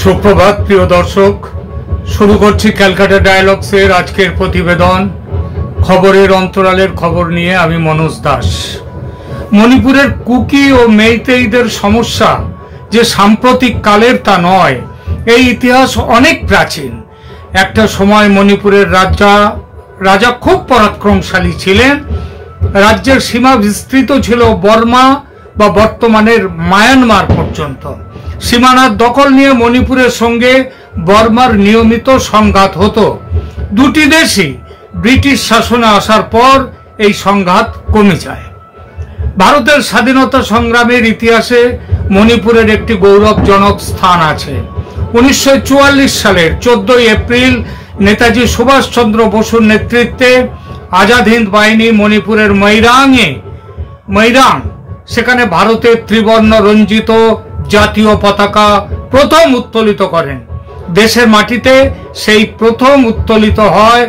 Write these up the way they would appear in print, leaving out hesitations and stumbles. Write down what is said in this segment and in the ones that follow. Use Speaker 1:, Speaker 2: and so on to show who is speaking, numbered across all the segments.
Speaker 1: সুপ্রভাত প্রিয় দর্শক, শুরু করছি ক্যালকাটা ডায়ালগসের আজকের প্রতিবেদন। খবরের অন্তরালের খবর নিয়ে আমি মনোজ দাস। মণিপুরের কুকি ও মেইতেইদের সমস্যা যে সাম্প্রতিক কালের তা নয়, এই ইতিহাস অনেক প্রাচীন। একটা সময় মণিপুরের রাজা খুব পরাক্রমশালী ছিলেন। রাজ্যের সীমা বিস্তৃত ছিল বর্মা বা বর্তমানের মায়ানমার পর্যন্ত। সীমানার দখল নিয়ে মণিপুরের সঙ্গে বর্মার নিয়মিত সংঘাত হতো। দুটি দেশই ব্রিটিশ শাসনে আসার পর এই সংঘাত কমে যায়। ভারতের স্বাধীনতা সংগ্রামের ইতিহাসে মণিপুরের একটি গৌরবজনক স্থান আছে। 1944 সালের 14 এপ্রিল নেতাজি সুভাষচন্দ্র বসুর নেতৃত্বে আজাদ হিন্দ বাহিনী মণিপুরের মৈরাং সেখানে ভারতের ত্রিবর্ণ রঞ্জিত জাতীয় পতাকা প্রথম উত্তোলিত করেন। দেশের মাটিতে সেই প্রথম উত্তোলিত হয়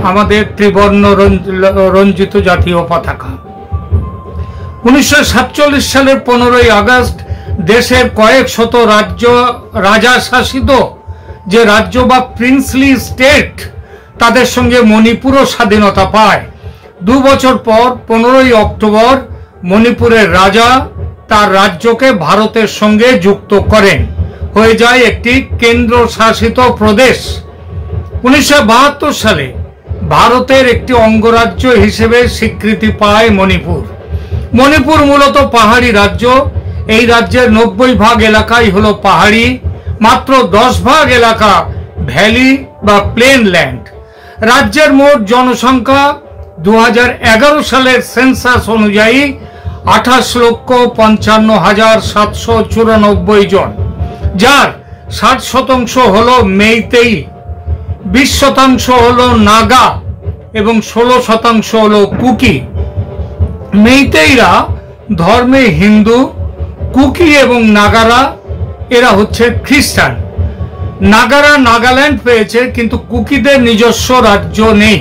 Speaker 1: আমাদের ত্রিবর্ণ রঞ্জিত জাতীয় পতাকা। 1947 সালের 15 আগস্ট দেশের কয়েক শত রাজা শাসিত যে রাজ্য বা প্রিন্সলি স্টেট, তাদের সঙ্গে মণিপুরও স্বাধীনতা পায়। 2 বছর পর 15 অক্টোবর মণিপুরের রাজা তার রাজ্যকে ভারতের সঙ্গে যুক্ত করেন, হয়ে যায় একটি কেন্দ্র শাসিত প্রদেশ। 1972 সালে ভারতের একটি অঙ্গরাজ্য হিসেবে স্বীকৃতি পায় মণিপুর। মণিপুর মূলত পাহাড়ি রাজ্য। এই রাজ্যের 90% এলাকাই হলো পাহাড়ি, মাত্র 10% এলাকা ভ্যালি বা প্লেন ল্যান্ড। রাজ্যের মোট জনসংখ্যা 2011 সালের সেন্সাস অনুযায়ী 28,55,794 জন, যার 60% হলো মেইতেই, 20% হলো নাগা এবং 16% হলো কুকি। মেইতেইরা ধর্মে হিন্দু, কুকি এবং নাগারা এরা হচ্ছে খ্রিস্টান। নাগারা নাগাল্যান্ড পেয়েছে, কিন্তু কুকিদের নিজস্ব রাজ্য নেই।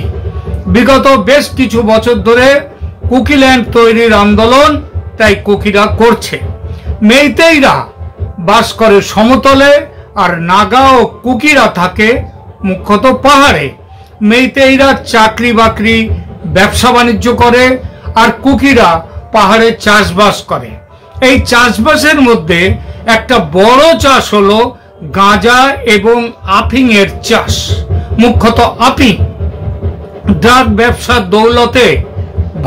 Speaker 1: বিগত বেশ কিছু বছর ধরে কুকিল্যান্ড তৈরির আন্দোলন তাই কুকিরা করছে। মেইতেইরা বাস করে সমতলে, আর নাগা ও কুকিরা থাকে মুখ্যত পাহাড়ে। মেইতেইরা চাকরি বাকরি ব্যবসা বাণিজ্য করে, আর কুকিরা পাহাড়ে চাষবাস করে। এই চাষবাসের মধ্যে একটা বড় চাষ হলো গাঁজা এবং আফিং এর চাষ, মুখ্যত আফিং। ড্রাগ ব্যবসার দৌলতে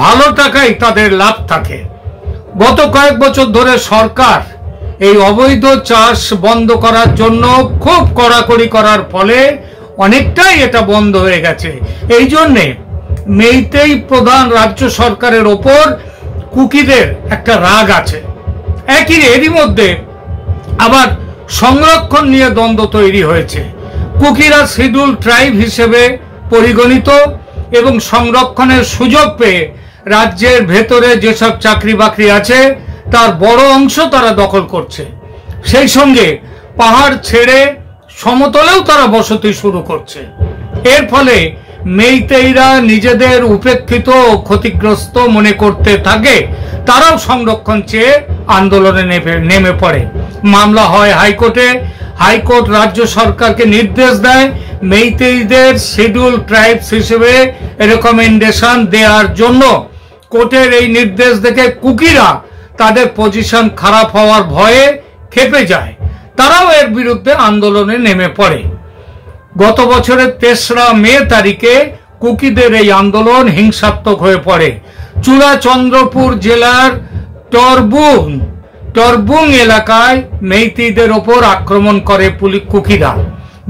Speaker 1: ভালো টাকায় তাদের লাভ থাকে। গত কয়েক বছর ধরে সরকার এই অবৈধ চাষ বন্ধ করার জন্য খুব কড়াকড়ি করার ফলে অনেকটাই এটা বন্ধ হয়ে গেছে। এই জন্যে মেইতেই প্রধান রাজ্য সরকারের ওপর কুকিদের একটা রাগ আছে। এরই মধ্যে আবার সংরক্ষণ নিয়ে দ্বন্দ্ব তৈরি হয়েছে। কুকিরা শিডিউল ট্রাইব হিসেবে পরিগণিত এবং সংরক্ষণের সুযোগ পেয়ে রাজ্যের ভেতরে যেসব চাকরি বাকরি আছে তার বড় অংশ তারা দখল করছে। সেই সঙ্গে পাহাড় ছেড়ে সমতলেও তারা বসতি শুরু করছে। এর ফলে মেইতেইরা নিজেদের উপেক্ষিত ও ক্ষতিগ্রস্ত মনে করতে থাকে। তারাও সংরক্ষণ চেয়ে আন্দোলনে নেমে পড়ে। মামলা হয় হাইকোর্টে। হাইকোর্ট রাজ্য সরকারকে নির্দেশ দেয় মেইতেইদের শিডিউল ট্রাইবস হিসেবে রেকমেন্ডেশন দেওয়ার জন্য। কোর্টের এই নির্দেশ দেখে কুকিরা তাদের পজিশন খারাপ হওয়ার ভয়ে ক্ষেপে যায়। তারাও এর বিরুদ্ধে আন্দোলনে নেমে পড়ে। গত বছরের 3রা মে তারিখে কুকিদের এই আন্দোলন হিংসাত্মক হয়ে পড়ে। চূড়াচন্দ্রপুর জেলার টরবুং এলাকায় মেইতেইদের ওপর আক্রমণ করে কুকিরা।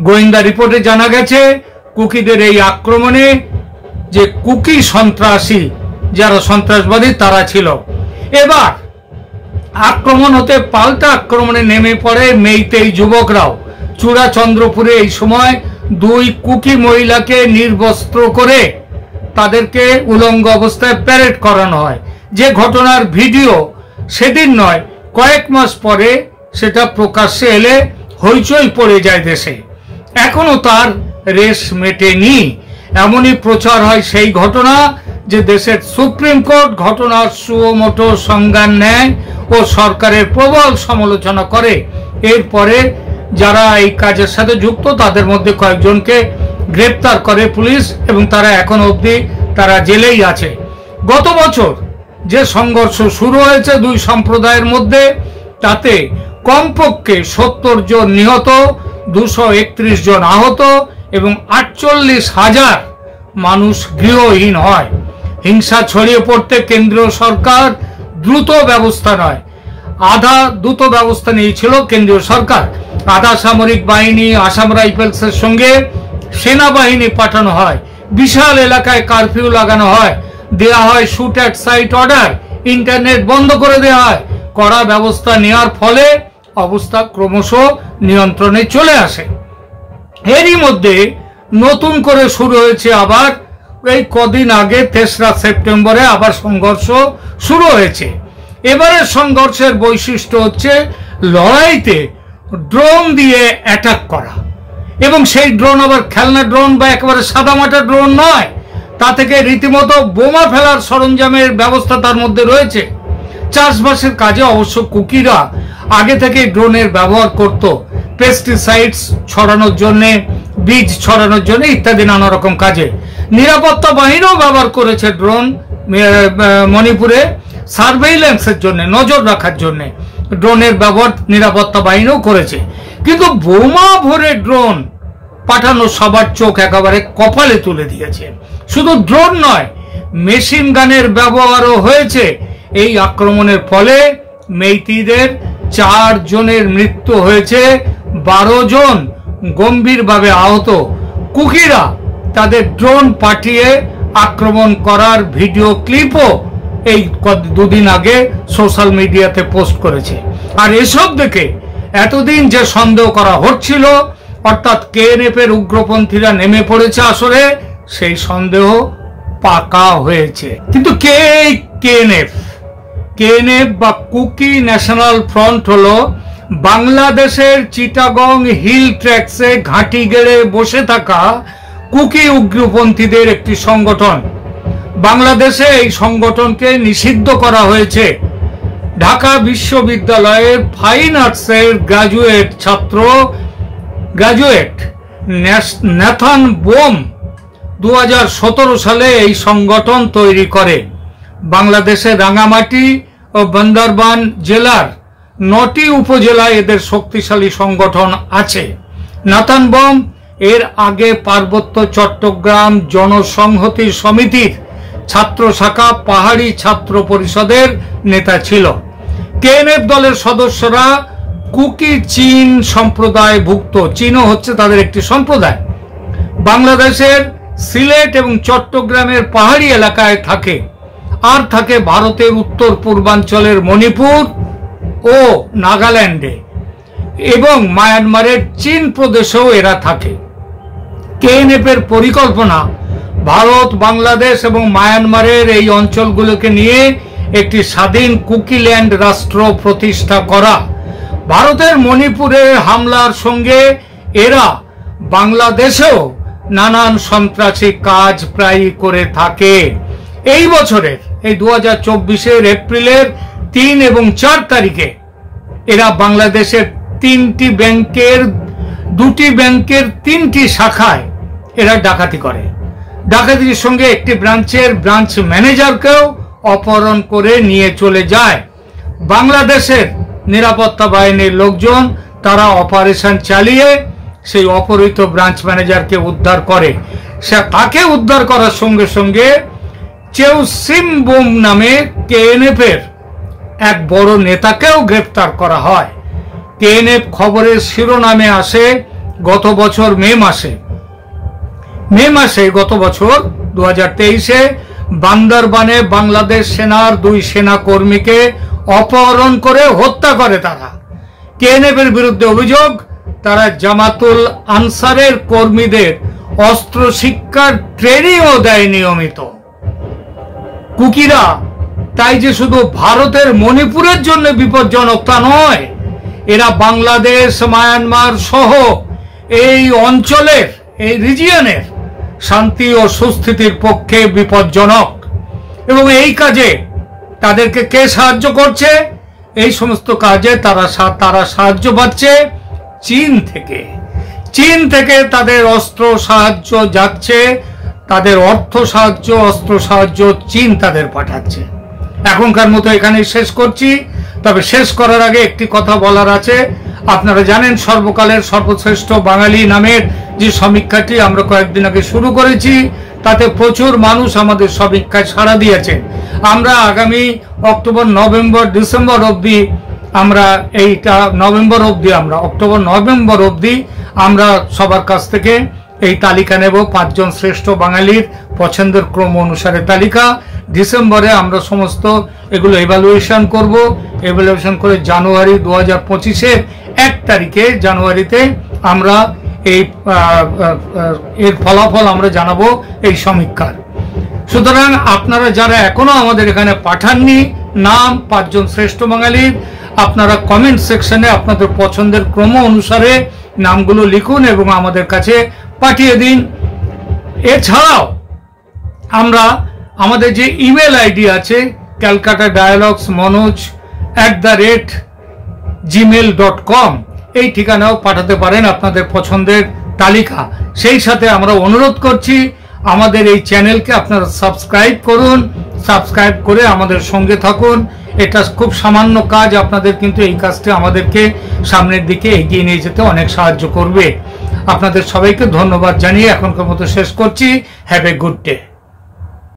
Speaker 1: গোয়েন্দা রিপোর্টে জানা গেছে কুকিদের এই আক্রমণে যে কুকি সন্ত্রাসী, যারা সন্ত্রাসবাদী তারা ছিল। এবার আক্রমণ হতে পাল্টা আক্রমণে নেমে পড়ে মেইতেই যুবকরাও। চূড়াচন্দ্রপুরে এই সময় 2 কুকি মহিলাকে নির্বস্ত্র করে তাদেরকে উলঙ্গ অবস্থায় প্যারেড করানো হয়। যে ঘটনার ভিডিও সেদিন নয়, কয়েক মাস পরে সেটা প্রকাশ্যে এলে হইচই পড়ে যায় দেশে। এখনো তার রেশ মেটেনি। এমনই প্রচার হয় সেই ঘটনা যে দেশের সুপ্রিম কোর্ট ঘটনার সুমোটো সংজ্ঞান নেয় ও সরকারের প্রবল সমালোচনা করে। এরপরে যারা এই কাজের সাথে যুক্ত তাদের মধ্যে কয়েকজনকে গ্রেপ্তার করে পুলিশ এবং তারা এখনো অবধি তারা জেলেই আছে। গত বছর যে সংঘর্ষ শুরু হয়েছে দুই সম্প্রদায়ের মধ্যে, তাতে কমপক্ষে 70 জন নিহত, 231 জন আহত এবং 48,000 মানুষ গৃহহীন হয়। হিংসা ছড়িয়ে পড়তে কেন্দ্রীয় সরকার দ্রুত ব্যবস্থা নয়, আধা দ্রুত ব্যবস্থা নিয়েছিল কেন্দ্রীয় সরকার। আধা সামরিক বাহিনী, আসাম রাইফেলসের সঙ্গে সেনাবাহিনী পাঠানো হয়, বিশাল এলাকায় কারফিউ লাগানো হয়, দেয়া হয় shoot at sight order, internet বন্ধ করে দেওয়া হয়। কড়া ব্যবস্থা নেওয়ার ফলে অবস্থা ক্রমশ নিয়ন্ত্রণে চলে আসে। এরই মধ্যে নতুন করে শুরু হয়েছে আবার, এই কদিন আগে 3রা সেপ্টেম্বরে আবার সংঘর্ষ শুরু হয়েছে। এবারে সংঘর্ষের বৈশিষ্ট্য হচ্ছে লড়াইতে ড্রোন দিয়ে অ্যাটাক করা, এবং সেই ড্রোন আবার খেলনা ড্রোন বা একেবারে সাদামাটা ড্রোন নয়, তা থেকে রীতিমতো বোমা ফেলার সরঞ্জামের ব্যবস্থা তার মধ্যে রয়েছে। চাষবাসের কাজে অবশ্য কুকিরা আগে থেকে ড্রোনের ব্যবহার করত, পেস্টিসাইডস ছড়ানোর জন্য, বীজ ছড়ানোর জন্য ইত্যাদি নানা রকম কাজে। নিরাপত্তা বাহিনীও ব্যবহার করেছে ড্রোন মণিপুরে সার্ভেইলেন্সের জন্য, নজর রাখার জন্য ড্রোনের ব্যবহার নিরাপত্তা বাহিনীও করেছে। কিন্তু বোমা ভরে ড্রোন পাঠানো সবার চোখ একেবারে কপালে তুলে দিয়েছে। শুধু ড্রোন নয়, মেশিন গানের ব্যবহারও হয়েছে। এই আক্রমণের ফলে মেইতিদের 4 জনের মৃত্যু হয়েছে, 12 জন গম্ভীরভাবে আহত। কুকিরা তাদের ড্রোন পাঠিয়ে আক্রমণ করার ভিডিও ক্লিপও এই দুদিন আগে সোশ্যাল মিডিয়াতে পোস্ট করেছে। আর এসব দেখে এতদিন যে সন্দেহ করা হচ্ছিল, অর্থাৎ কেএনএফ এর উগ্রপন্থীরা নেমে পড়েছে, আসলে সেই সন্দেহ পাকা হয়েছে। কিন্তু কে এই কেএনএফ? কেএনএফ বা কুকি ন্যাশনাল ফ্রন্ট হলো বাংলাদেশের চিটাগং হিল ট্র্যাক্সে ঘাঁটি গেড়ে বসে থাকা কুকি উগ্রপন্থীদের একটি সংগঠন। বাংলাদেশে এই সংগঠনকে নিষিদ্ধ করা হয়েছে। ঢাকা বিশ্ববিদ্যালয়ের ফাইন আর্টসের গ্রাজুয়েট ন্যাথান বোম 2017 সালে এই সংগঠন তৈরি করে। বাংলাদেশের রাঙ্গামাটি ও বান্দরবান জেলার 9টি উপজেলায় এদের শক্তিশালী সংগঠন আছে। নাথান বোম এর আগে পার্বত্য চট্টগ্রাম জনসংহতি সমিতির ছাত্র শাখা পাহাড়ি ছাত্র পরিষদের নেতা ছিল। কেএনএফ দলের সদস্যরা কুকি চীন সম্প্রদায়ভুক্ত, চীনও হচ্ছে তাদের একটি সম্প্রদায়। বাংলাদেশের সিলেট এবং চট্টগ্রামের পাহাড়ি এলাকায় থাকে, আর থাকে ভারতের উত্তর পূর্বাঞ্চলের মণিপুর ও নাগাল্যান্ডে এবং মায়ানমারের চীন প্রদেশেও এরা থাকে। কেএনএফ এর পরিকল্পনা ভারত, বাংলাদেশ এবং মায়ানমারের এই অঞ্চলগুলোকে নিয়ে একটি স্বাধীন কুকিল্যান্ড রাষ্ট্র প্রতিষ্ঠা করা। ভারতের মণিপুরের হামলার সঙ্গে এরা বাংলাদেশেও নানান সন্ত্রাসী কাজ প্রায়ই করে থাকে। এই বছরের এই 2024 এপ্রিলের 3 এবং 4 তারিখে এরা বাংলাদেশের 2টি ব্যাংকের 3টি শাখায় এরা ডাকাতি করে। ডাকাতির সঙ্গে একটি ব্রাঞ্চের ব্রাঞ্চ ম্যানেজারকেও অপহরণ করে নিয়ে চলে যায়। বাংলাদেশের নিরাপত্তা বাহিনীর লোকজন তারা অপারেশন চালিয়ে সেই অপহৃত ব্রাঞ্চ ম্যানেজারকে উদ্ধার করে। সে তাকে উদ্ধার করার সঙ্গে সঙ্গে চেউসিম বোম নামে কেএনএফ এর এক বড় নেতাকেও গ্রেফতার করা হয়। কেএনএফ খবরের শিরোনামে আসে গত বছর মে মাসে গত বছর 2023-এ বান্দরবানে বাংলাদেশ সেনার 2 সেনা কর্মীকে অপহরণ করে হত্যা করে তারা। কেএনএফ এর বিরুদ্ধে অভিযোগ, তারা জামাতুল আনসারের কর্মীদের অস্ত্র শিক্ষার ট্রেনিংও দেয় নিয়মিত। কুকিরা তাই যে শুধু ভারতের মণিপুরের জন্য বিপজ্জনক তা নয়, এরা বাংলাদেশ, মায়ানমার সহ এই অঞ্চলের, এই রিজিয়নের শান্তি ও সুস্থিতির পক্ষে বিপজ্জনক। এবং এই কাজে তাদেরকে কে সাহায্য করছে? এই সমস্ত কাজে তারা সাহায্য পাচ্ছে চীন থেকে তাদের অস্ত্র সাহায্য যাচ্ছে, তাদের অর্থ সাহায্য, অস্ত্র সাহায্য চীন তাদের পাঠাচ্ছে। এখনকার মতো এখানে শেষ করছি, তবে শেষ করার আগে একটি কথা বলার আছে। আপনারা জানেন সর্বকালের সর্বশ্রেষ্ঠ বাঙালি নামের যে সমীক্ষাটি আমরা কয়েকদিন আগে শুরু করেছি, তাতে প্রচুর মানুষ আমাদের সমীক্ষায় সাড়া দিয়েছেন। আমরা আগামী অক্টোবর, নভেম্বর, ডিসেম্বর অবধি আমরা অক্টোবর নভেম্বর অবধি আমরা সবার কাছ থেকে এই তালিকা নেব, 5 জন শ্রেষ্ঠ বাঙালির পছন্দের ক্রম অনুসারে তালিকা। ডিসেম্বরে আমরা সমস্ত এগুলো এভালুয়েশন করব। এভালুয়েশন করে জানুয়ারি 2025-এর 1 তারিখে জানুয়ারিতে আমরা এর ফলাফল আমরা জানাবো এই সমীক্ষার। সুতরাং আপনারা যারা এখনো আমাদের এখানে পাঠাননি নাম 5 জন শ্রেষ্ঠ বাঙালির, আপনারা কমেন্ট সেকশনে আপনাদের পছন্দের ক্রম অনুসারে নামগুলো লিখুন এবং আমাদের কাছে পাঠিয়ে দিন। এছাড়াও আমরা আমাদের যে ইমেল আইডি আছে calcutta-manoj@gmail.com, এই ঠিকানাও পাঠাতে পারেন আপনাদের পছন্দের তালিকা। সেই সাথে আমরা অনুরোধ করছি আমাদের এই চ্যানেলকে আপনারা সাবস্ক্রাইব করুন, সাবস্ক্রাইব করে আমাদের সঙ্গে থাকুন। এটা খুব সামান্য কাজ আপনাদের, কিন্তু এই কাজটি আমাদেরকে সামনের দিকে এগিয়ে নিয়ে যেতে অনেক সাহায্য করবে। আপনাদের সবাইকে ধন্যবাদ জানিয়ে এখনকার মতো শেষ করছি। Have a good day.